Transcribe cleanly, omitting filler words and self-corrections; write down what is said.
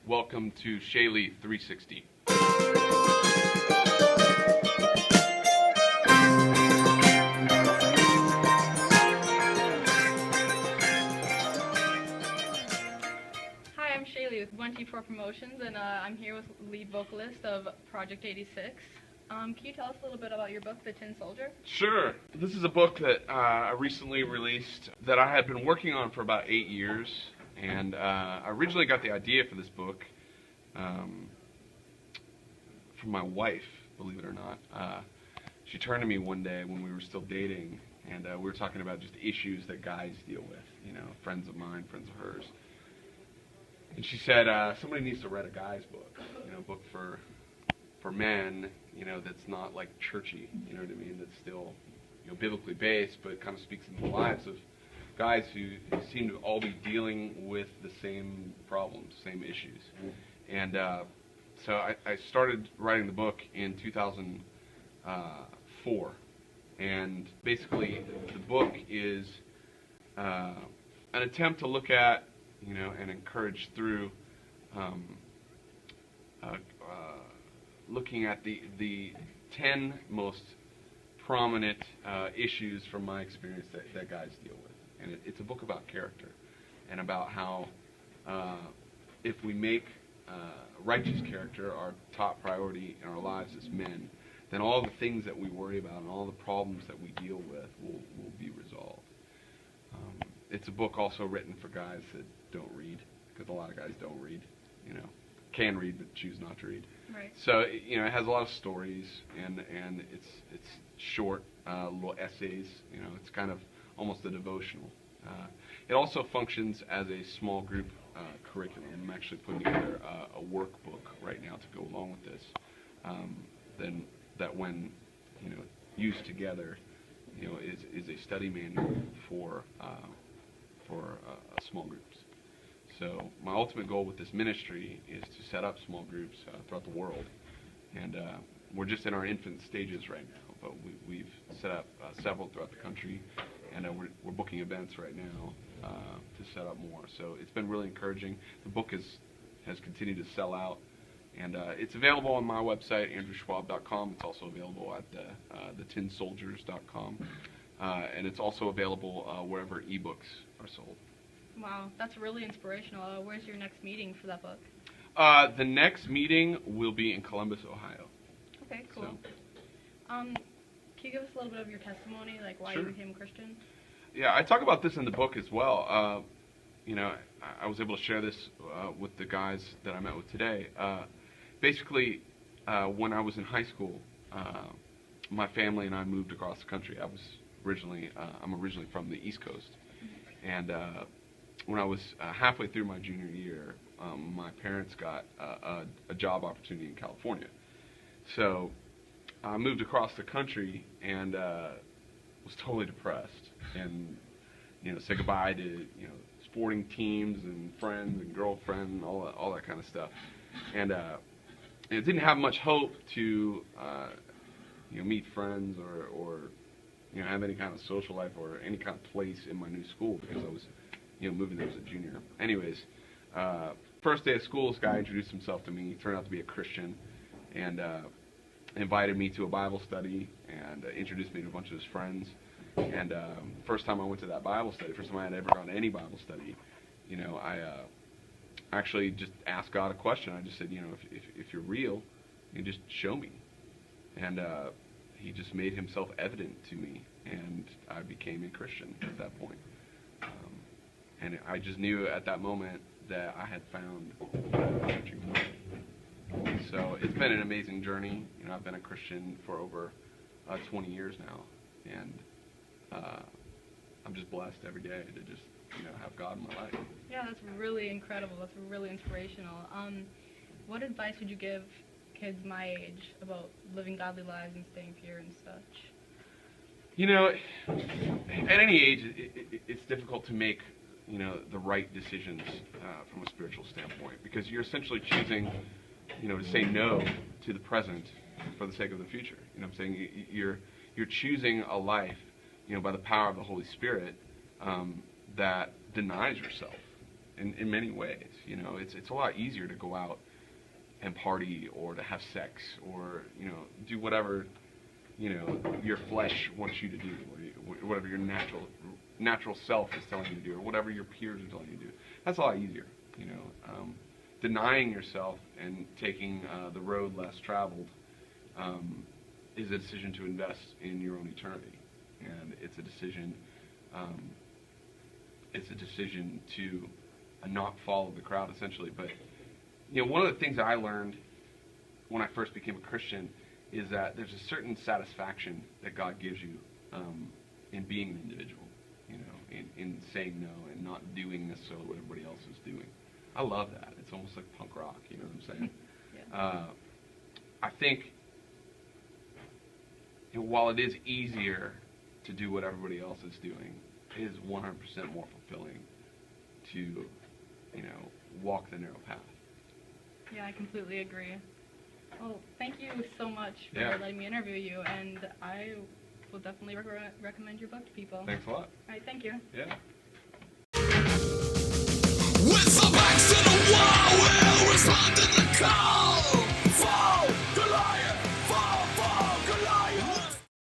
Welcome to Shaley 360. Hi, I'm Shaley with 1T4 Promotions, and I'm here with lead vocalist of Project 86. Can you tell us a little bit about your book, The Tin Soldier? Sure. This is a book that I recently released that I had been working on for about 8 years. And I originally got the idea for this book from my wife, believe it or not. She turned to me one day when we were still dating, and we were talking about just issues that guys deal with, you know, friends of mine, friends of hers. And she said, somebody needs to write a guy's book, you know, a book for men, you know, that's not like churchy, you know what I mean, that's still, you know, biblically based, but kind of speaks into the lives of guys who seem to all be dealing with the same problems, same issues. And so I started writing the book in 2004. And basically the book is an attempt to look at, you know, and encourage through looking at the 10 most prominent issues from my experience that guys deal with. And it's a book about character and about how if we make righteous character our top priority in our lives as men, then all the things that we worry about and all the problems that we deal with will be resolved. It's a book also written for guys that don't read, because a lot of guys don't read, you know, can read but choose not to read. Right. So, you know, it has a lot of stories, and it's short little essays. You know, it's kind of almost a devotional. It also functions as a small group curriculum. I'm actually putting together a workbook right now to go along with this. Then that, when, you know, used together, you know, is a study manual for small groups. So my ultimate goal with this ministry is to set up small groups throughout the world, and we're just in our infant stages right now, but we've set up several throughout the country, and we're booking events right now to set up more. So it's been really encouraging. The book has continued to sell out, and it's available on my website, andrewschwab.com. It's also available at thetinsoldiers.com, and it's also available wherever ebooks are sold. Wow, that's really inspirational. Where's your next meeting for that book? The next meeting will be in Columbus, Ohio. Okay, cool. So, Can you give us a little bit of your testimony, like why Sure. you became a Christian? Yeah, I talk about this in the book as well. You know, I was able to share this with the guys that I met with today. Basically, when I was in high school, my family and I moved across the country. I'm originally from the East Coast, and when I was halfway through my junior year, my parents got a job opportunity in California. So I moved across the country and was totally depressed, and, you know, said goodbye to, you know, sporting teams and friends and girlfriend and all that kind of stuff. And it didn't have much hope to you know, meet friends or you know, have any kind of social life or any kind of place in my new school, because I was, you know, moving there as a junior. Anyways, first day of school, this guy introduced himself to me. He turned out to be a Christian, and invited me to a Bible study, and introduced me to a bunch of his friends. And first time I went to that Bible study, first time I had ever gone to any Bible study, you know, I actually just asked God a question. I just said, you know, if you're real, you just show me. And he just made himself evident to me, and I became a Christian at that point. And I just knew at that moment that I had found the true way. So it's been an amazing journey. You know, I've been a Christian for over 20 years now, and I'm just blessed every day to just, you know, have God in my life. Yeah, that's really incredible. That's really inspirational. What advice would you give kids my age about living godly lives and staying pure and such? You know, at any age, it's difficult to make, you know, the right decisions from a spiritual standpoint, because you're essentially choosing, you know, to say no to the present for the sake of the future. You know what I'm saying? You're choosing a life, you know, by the power of the Holy Spirit that denies yourself. in many ways. You know, it's a lot easier to go out and party or to have sex or, you know, do whatever, you know, your flesh wants you to do, or whatever your natural self is telling you to do, or whatever your peers are telling you to do. That's a lot easier, you know. Denying yourself and taking the road less traveled is a decision to invest in your own eternity, and it's a decision. It's a decision to not follow the crowd, essentially. But you know, one of the things I learned when I first became a Christian is that there's a certain satisfaction that God gives you in being an individual. You know, in saying no and not doing necessarily what everybody else is doing. I love that. It's almost like punk rock. You know what I'm saying? Yeah. I think, you know, while it is easier to do what everybody else is doing, it is 100% more fulfilling to, you know, walk the narrow path. Yeah, I completely agree. Well, thank you so much for letting me interview you, and I will definitely recommend your book to people. Thanks a lot. All right, thank you. Yeah.